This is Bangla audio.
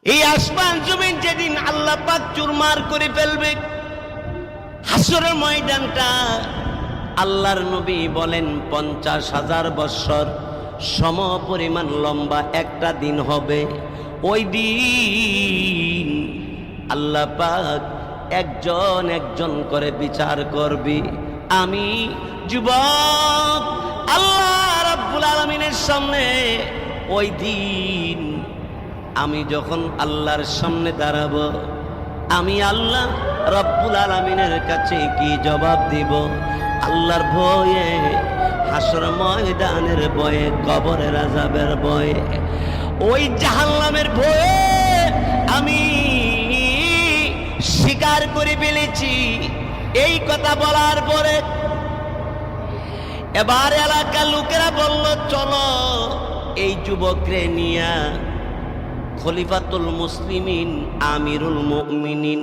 এই আসমান জমিন যেদিন আল্লাহ পাক চুরমার করে ফেলবে, হাসরের ময়দানটা আল্লাহর নবী বলেন 50,000 বৎসর সম পরিমাণ লম্বা একটা দিন হবে। ওই দিন আল্লাহ পাক একজন একজন করে বিচার করবি। আমি যুবক আল্লাহ রাব্বুল আলামিনের সামনে ওই দিন আমি যখন আল্লাহর সামনে দাঁড়াবো, আমি আল্লাহ রব্বুল আলামিনের কাছে কি জবাব দিব? আল্লাহর ভয়ে, হাসর ময়দানের ভয়ে, কবরের আযাবের ভয়ে, ওই জাহান্নামের ভয়ে আমি স্বীকার করে ফেলেছি। এই কথা বলার পরে এবার এলাকার লোকেরা বলল, চলো এই যুবকরে নিয়া খলিফাতুল মুসলিমিন আমিরুল মুমিনিন